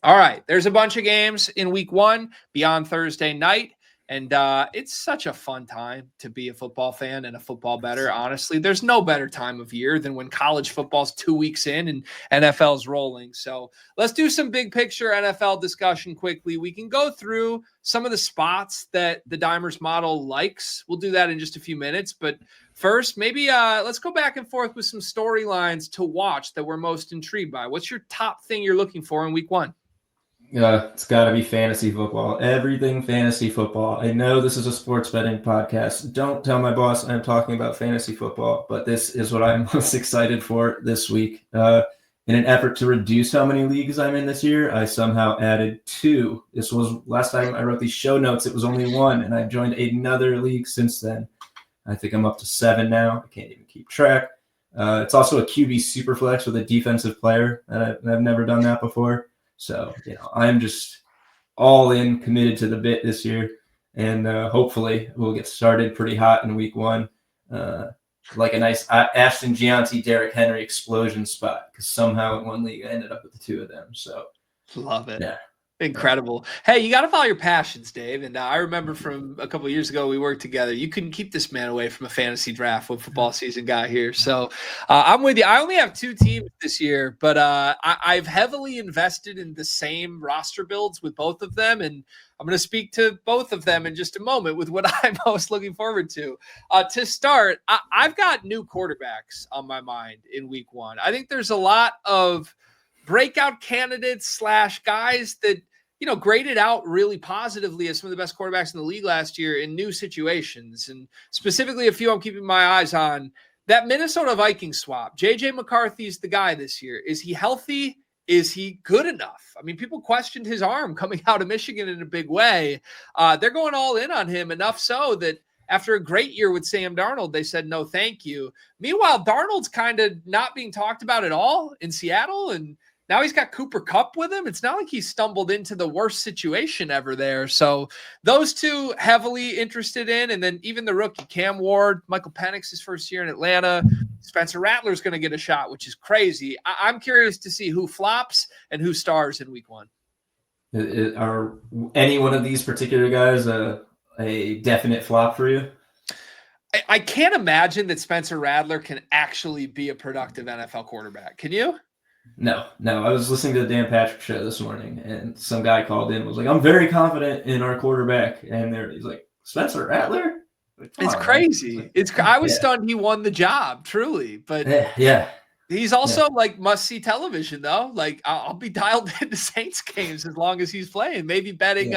All right. There's a bunch of games in week one beyond Thursday night. And it's such a fun time to be a football fan and a football bettor. Honestly, there's no better time of year than when college football's 2 weeks in and NFL's rolling. So let's do some big picture NFL discussion quickly. We can go through some of the spots that the Dimers model likes. We'll do that in just a few minutes. But first, maybe let's go back and forth with some storylines to watch that we're most intrigued by. What's your top thing you're looking for in week one? It's got to be fantasy football. Everything fantasy football. I know this is a sports betting podcast. Don't tell my boss I'm talking about fantasy football, but this is what I'm most excited for this week. In an effort to reduce how many leagues I'm in this year, I somehow added 2. This was last time I wrote these show notes. It was only 1, and I've joined another league since then. I think I'm up to 7 now. I can't even keep track. It's also a QB superflex with a defensive player. I've never done that before. So, I'm just all in, committed to the bit this year. And hopefully we'll get started pretty hot in week one. Like a nice Ashton Gianti, Derrick Henry explosion spot. Because somehow in one league I ended up with the 2 of them. So, love it. Yeah. Incredible. Hey, you got to follow your passions, Dave. And I remember from a couple of years ago, we worked together. You couldn't keep this man away from a fantasy draft when football season got here. So I'm with you. I only have 2 teams this year, but I've heavily invested in the same roster builds with both of them. And I'm going to speak to both of them in just a moment with what I'm most looking forward to. To start, I've got new quarterbacks on my mind in week one. I think there's a lot of breakout candidates / guys that, graded out really positively as some of the best quarterbacks in the league last year in new situations. And specifically a few I'm keeping my eyes on. That Minnesota Vikings swap. JJ McCarthy's the guy this year. Is he healthy? Is he good enough? I mean, people questioned his arm coming out of Michigan in a big way. They're going all in on him, enough so that after a great year with Sam Darnold, they said, no, thank you. Meanwhile, Darnold's kind of not being talked about at all in Seattle, and now he's got Cooper Kupp with him. It's not like he stumbled into the worst situation ever there. So those 2 heavily interested in, and then even the rookie Cam Ward, Michael Penix, his first year in Atlanta. Spencer Rattler's going to get a shot, which is crazy. I'm curious to see who flops and who stars in week one. Are any one of these particular guys a definite flop for you? I can't imagine that Spencer Rattler can actually be a productive NFL quarterback. Can you? No. I was listening to the Dan Patrick show this morning, and some guy called in and was like, I'm very confident in our quarterback. And he's like, Spencer Rattler? It's crazy. I was stunned he won the job, truly. But he's also like must-see television, though. Like, I'll be dialed into Saints games as long as he's playing. Maybe betting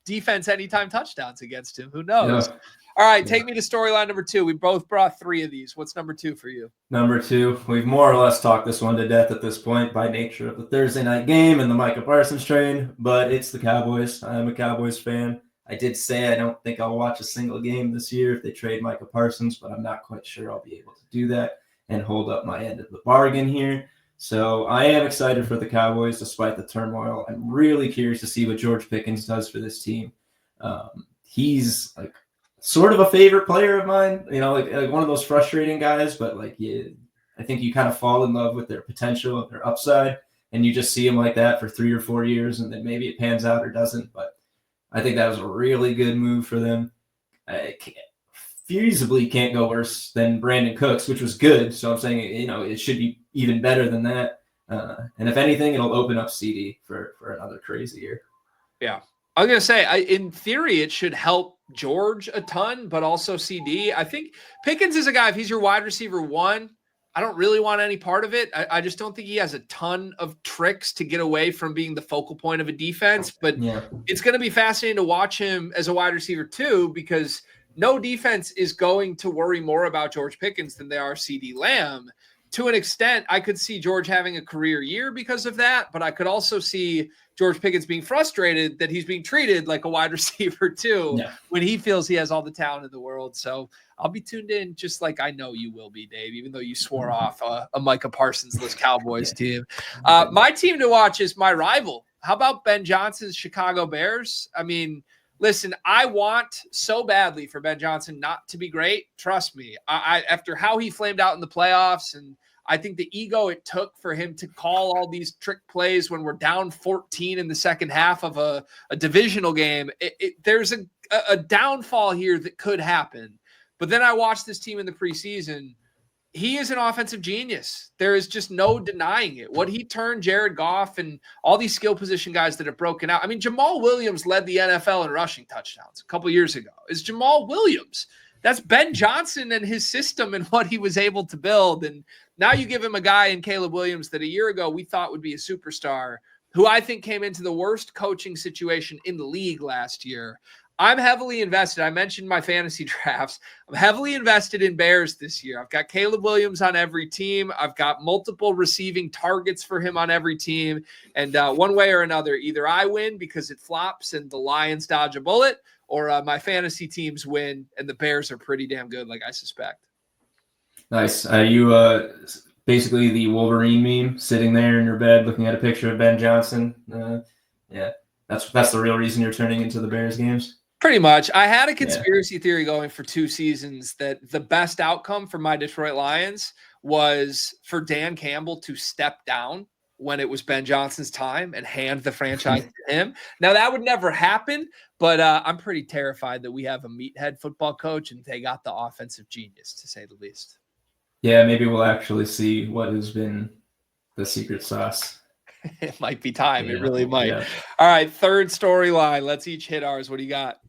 defense anytime touchdowns against him. Who knows? All right, take me to storyline number 2. We both brought 3 of these. What's number 2 for you? Number 2, we've more or less talked this one to death at this point by nature of the Thursday night game and the Micah Parsons train, but it's the Cowboys. I'm a Cowboys fan. I did say I don't think I'll watch a single game this year if they trade Micah Parsons, but I'm not quite sure I'll be able to do that and hold up my end of the bargain here. So I am excited for the Cowboys despite the turmoil. I'm really curious to see what George Pickens does for this team. He's like sort of a favorite player of mine, like one of those frustrating guys, but I think you kind of fall in love with their potential, their upside, and you just see him like that for 3 or 4 years, and then maybe it pans out or doesn't. But I think that was a really good move for them. Feasibly can't go worse than Brandon Cooks, which was good. So I'm saying, it should be even better than that. And if anything, it'll open up CD for another crazy year. Yeah. I was going to say, in theory, it should help George a ton, but also CD. I think Pickens is a guy, if he's your wide receiver 1, I don't really want any part of it. I just don't think he has a ton of tricks to get away from being the focal point of a defense. But It's going to be fascinating to watch him as a wide receiver 2, because no defense is going to worry more about George Pickens than they are CD Lamb. To an extent, I could see George having a career year because of that, but I could also see George Pickens being frustrated that he's being treated like a wide receiver too, when he feels he has all the talent in the world. So I'll be tuned in, just like I know you will be, Dave, even though you swore off a Micah Parsons-less Cowboys team. My team to watch is my rival. How about Ben Johnson's Chicago Bears? I mean, listen, I want so badly for Ben Johnson not to be great. Trust me. I after how he flamed out in the playoffs, and I think the ego it took for him to call all these trick plays when we're down 14 in the second half of a divisional game, there's a downfall here that could happen. But then I watched this team in the preseason. He is an offensive genius. There is just no denying it. What he turned Jared Goff and all these skill position guys that have broken out. I mean, Jamal Williams led the NFL in rushing touchdowns a couple years ago. It's Jamal Williams. That's Ben Johnson and his system and what he was able to build. And now you give him a guy in Caleb Williams that a year ago we thought would be a superstar, who I think came into the worst coaching situation in the league last year. I'm heavily invested. I mentioned my fantasy drafts. I'm heavily invested in Bears this year. I've got Caleb Williams on every team. I've got multiple receiving targets for him on every team. And one way or another, either I win because it flops and the Lions dodge a bullet, or my fantasy teams win and the Bears are pretty damn good, like I suspect. Nice. Are you basically the Wolverine meme, sitting there in your bed looking at a picture of Ben Johnson? Yeah, that's the real reason you're turning into the Bears games? Pretty much. I had a conspiracy theory going for 2 seasons that the best outcome for my Detroit Lions was for Dan Campbell to step down when it was Ben Johnson's time and hand the franchise to him. Now, that would never happen, but I'm pretty terrified that we have a meathead football coach and they got the offensive genius, to say the least. Yeah, maybe we'll actually see what has been the secret sauce. It might be time. Yeah, it really might. Yeah. All right, third storyline. Let's each hit ours. What do you got?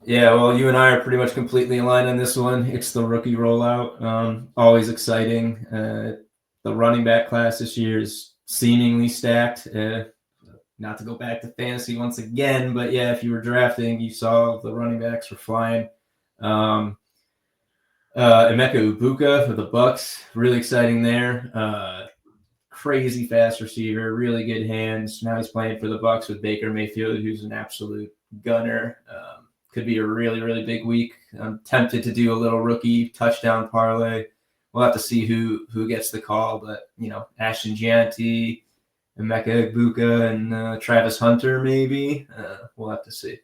Yeah, well, you and I are pretty much completely aligned on this one. It's the rookie rollout. Always exciting. The running back class this year is seemingly stacked. Not to go back to fantasy once again, but yeah, if you were drafting, you saw the running backs were flying. Emeka Ibuka for the Bucks, really exciting there. Crazy fast receiver, really good hands. Now he's playing for the Bucks with Baker Mayfield, who's an absolute gunner. Could be a really, really big week. I'm tempted to do a little rookie touchdown parlay. We'll have to see who gets the call, but Ashton Gianti, Emeka Ibuka, and Travis Hunter maybe. We'll have to see.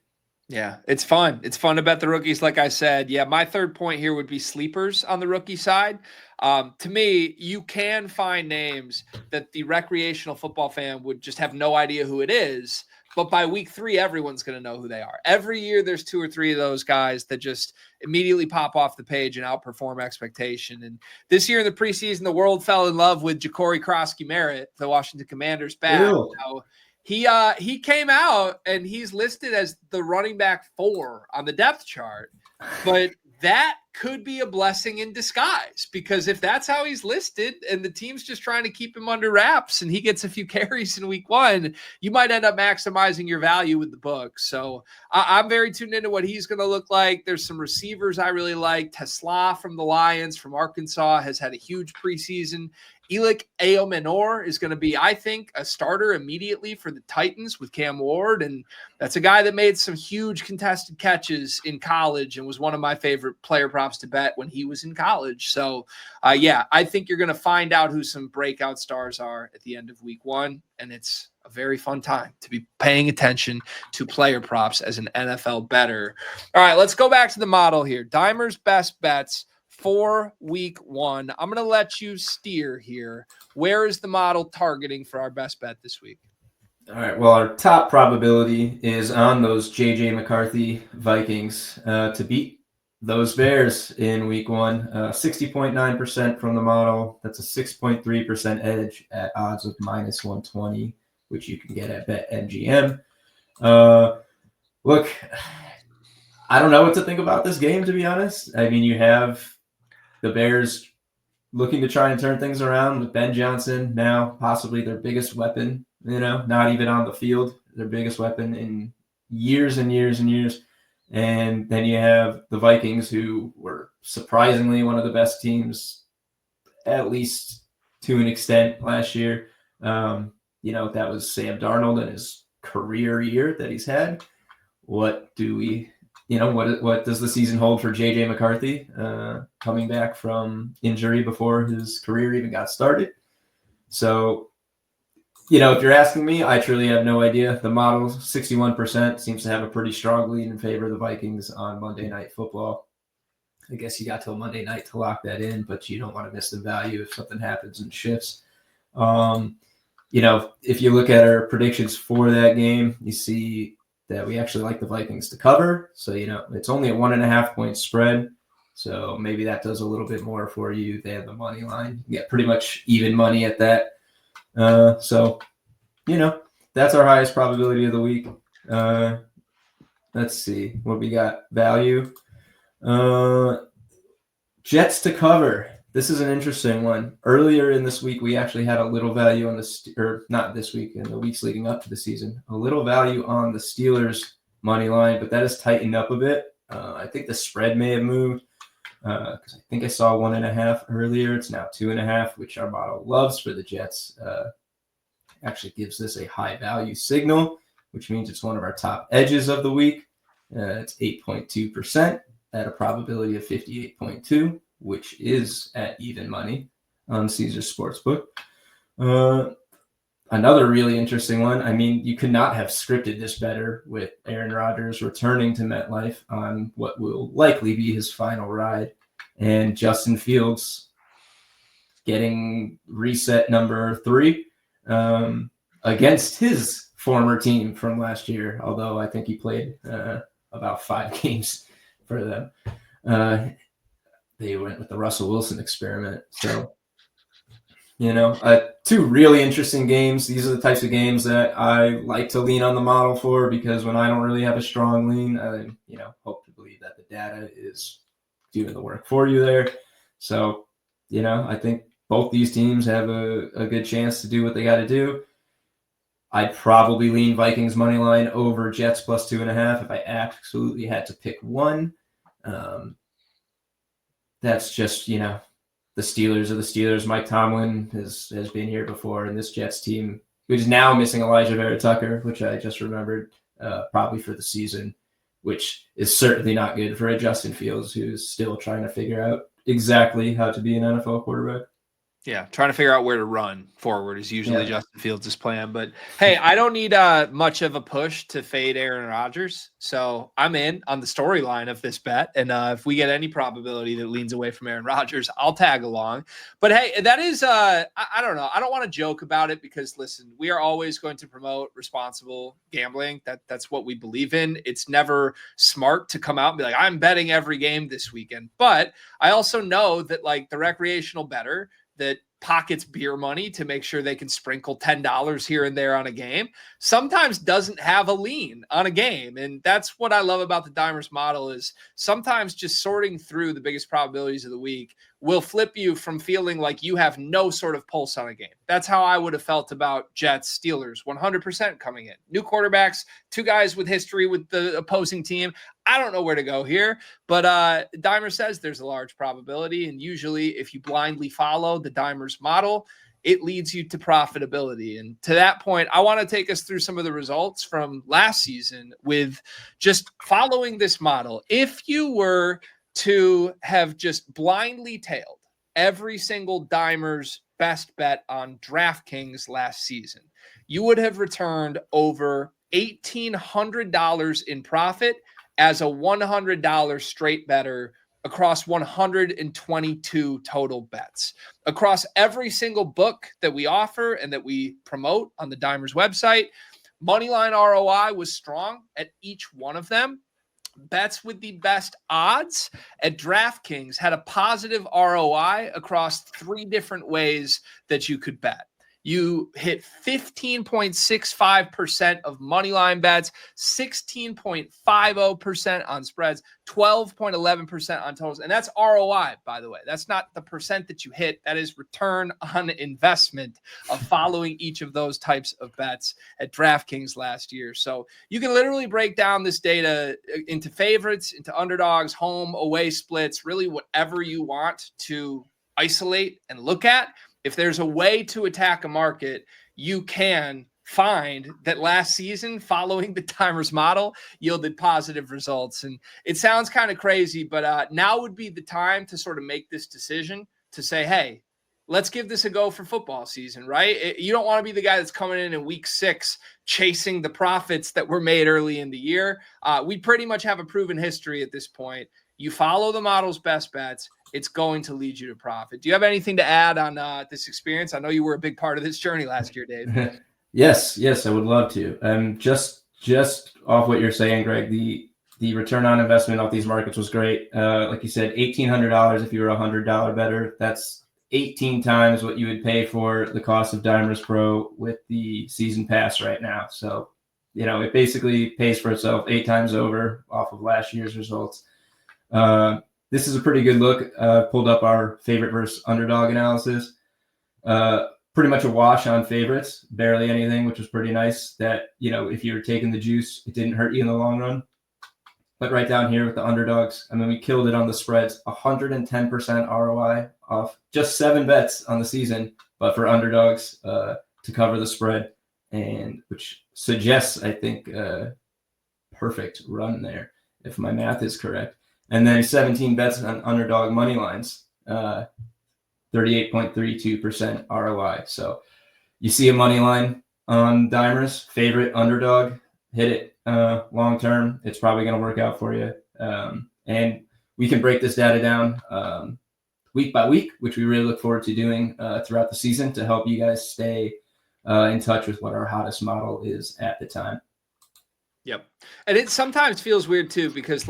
Yeah, it's fun. It's fun to bet the rookies, like I said. Yeah, my third point here would be sleepers on the rookie side. To me, you can find names that the recreational football fan would just have no idea who it is. But by week 3, everyone's going to know who they are. Every year, there's 2 or 3 of those guys that just immediately pop off the page and outperform expectation. And this year in the preseason, the world fell in love with Ja'Cory Krosky-Merritt, the Washington Commanders back. Now, he came out and he's listed as the running back 4 on the depth chart. But that could be a blessing in disguise, because if that's how he's listed and the team's just trying to keep him under wraps and he gets a few carries in week 1, you might end up maximizing your value with the book. So I'm very tuned into what he's going to look like. There's some receivers I really like. Tesla from the Lions from Arkansas has had a huge preseason. Elick Aomenor is going to be, I think, a starter immediately for the Titans with Cam Ward. And that's a guy that made some huge contested catches in college and was one of my favorite player props to bet when he was in college. So, I think you're going to find out who some breakout stars are at the end of week 1. And it's a very fun time to be paying attention to player props as an NFL bettor. All right, let's go back to the model here. Dimer's best bets for week 1. I'm going to let you steer here. Where is the model targeting for our best bet this week? All right. Well, our top probability is on those JJ McCarthy Vikings to beat those Bears in week 1. 60.9% from the model. That's a 6.3% edge at odds of -120, which you can get at BetMGM. Look, I don't know what to think about this game, to be honest. I mean, you have the Bears looking to try and turn things around with Ben Johnson now possibly their biggest weapon, not even on the field, their biggest weapon in years and years and years. And then you have the Vikings, who were surprisingly one of the best teams, at least to an extent last year. That was Sam Darnold and his career year that he's had. What do we... what does the season hold for JJ McCarthy coming back from injury before his career even got started? So, if you're asking me, I truly have no idea. The model, 61%, seems to have a pretty strong lead in favor of the Vikings on Monday Night Football. I guess you got till Monday night to lock that in, but you don't want to miss the value if something happens and shifts. If you look at our predictions for that game, you see that we actually like the Vikings to cover. So, it's only a 1.5 point spread. So maybe that does a little bit more for you. They have the money line. You get pretty much even money at that. That's our highest probability of the week. Let's see what we got. Value. Jets to cover. This is an interesting one. Earlier in this week, we actually had a little value on not this week, in the weeks leading up to the season, a little value on the Steelers money line, but that has tightened up a bit. I think the spread may have moved because I think I saw 1.5 earlier. It's now 2.5, which our model loves for the Jets. Actually gives this a high value signal, which means it's one of our top edges of the week. It's 8.2% at a probability of 58.2, which is at even money on Caesar Sportsbook. Another really interesting one. I mean, you could not have scripted this better with Aaron Rodgers returning to MetLife on what will likely be his final ride, and Justin Fields getting reset number 3 against his former team from last year, although I think he played about 5 games for them. They went with the Russell Wilson experiment. So, 2 really interesting games. These are the types of games that I like to lean on the model for, because when I don't really have a strong lean, I, hope to believe that the data is doing the work for you there. So, I think both these teams have a good chance to do what they got to do. I'd probably lean Vikings money line over Jets plus 2.5 if I absolutely had to pick one. That's just, the Steelers are the Steelers. Mike Tomlin has been here before, and this Jets team, which is now missing Elijah Vera Tucker, which I just remembered, probably for the season, which is certainly not good for a Justin Fields who's still trying to figure out exactly how to be an NFL quarterback. Yeah, trying to figure out where to run forward is usually Justin Fields' plan. But hey, I don't need much of a push to fade Aaron Rodgers, so I'm in on the storyline of this bet. And if we get any probability that leans away from Aaron Rodgers, I'll tag along. But hey, that is I don't know. I don't want to joke about it because listen, we are always going to promote responsible gambling. That's what we believe in. It's never smart to come out and be like, I'm betting every game this weekend. But I also know that like the recreational bettor that pockets beer money to make sure they can sprinkle $10 here and there on a game sometimes doesn't have a lean on a game. And that's what I love about the Dimers model is sometimes just sorting through the biggest probabilities of the week will flip you from feeling like you have no sort of pulse on a game. That's how I would have felt about Jets, Steelers, 100% coming in. New quarterbacks, 2 guys with history with the opposing team. I don't know where to go here, but Dimer says there's a large probability. And usually if you blindly follow the Dimers model, it leads you to profitability. And to that point, I want to take us through some of the results from last season with just following this model. If you were to have just blindly tailed every single Dimers best bet on DraftKings last season, you would have returned over $1,800 in profit as a $100 straight better across 122 total bets. Across every single book that we offer and that we promote on the Dimers website, Moneyline ROI was strong at each one of them. Bets with the best odds at DraftKings had a positive ROI across 3 different ways that you could bet. You hit 15.65% of moneyline bets, 16.50% on spreads, 12.11% on totals. And that's ROI, by the way. That's not the percent that you hit. That is return on investment of following each of those types of bets at DraftKings last year. So you can literally break down this data into favorites, into underdogs, home, away splits, really whatever you want to isolate and look at. If there's a way to attack a market, you can find that last season, following the Dimers model, yielded positive results. And it sounds kind of crazy, but now would be the time to sort of make this decision to say, hey, let's give this a go for football season, right? You don't want to be the guy that's coming in week 6 chasing the profits that were made early in the year. We pretty much have a proven history at this point. You follow the model's best bets, it's going to lead you to profit. Do you have anything to add on this experience? I know you were a big part of this journey last year, Dave. Yes, I would love to. Just off what you're saying, Greg, the return on investment off these markets was great. Like you said, $1,800 if you were a $100 better. That's 18 times what you would pay for the cost of Dimers Pro with the season pass right now. So, it basically pays for itself 8 times over off of last year's results. This is a pretty good look. Pulled up our favorite versus underdog analysis. Pretty much a wash on favorites, barely anything, which was pretty nice. That, if you were taking the juice, it didn't hurt you in the long run. But right down here with the underdogs, we killed it on the spreads, 110% ROI off just 7 bets on the season, but for underdogs to cover the spread, and which suggests, I think, perfect run there, if my math is correct. And then 17 bets on underdog money lines, 38.32% ROI. So you see a money line on Dimers, favorite underdog, hit it long term. It's probably going to work out for you. And we can break this data down week by week, which we really look forward to doing throughout the season to help you guys stay in touch with what our hottest model is at the time. Yep. And it sometimes feels weird too, because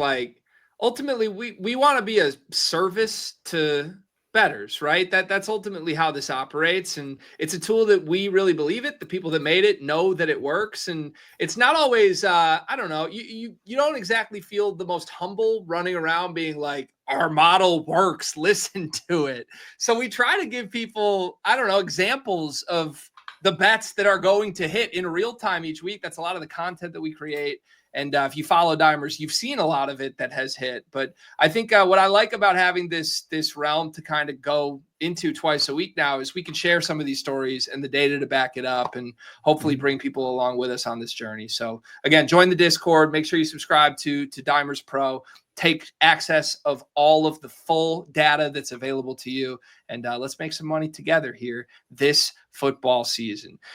ultimately we want to be a service to bettors, right? That's ultimately how this operates. And it's a tool that we really believe it. The people that made it know that it works. And it's not always, I don't know, you don't exactly feel the most humble running around being like, our model works, listen to it. So we try to give people, I don't know, examples of the bets that are going to hit in real time each week. That's a lot of the content that we create. And if you follow Dimers, you've seen a lot of it that has hit. But I think what I like about having this realm to kind of go into twice a week now is we can share some of these stories and the data to back it up and hopefully bring people along with us on this journey. So again, join the Discord. Make sure you subscribe to Dimers Pro. Take access of all of the full data that's available to you. And let's make some money together here this football season.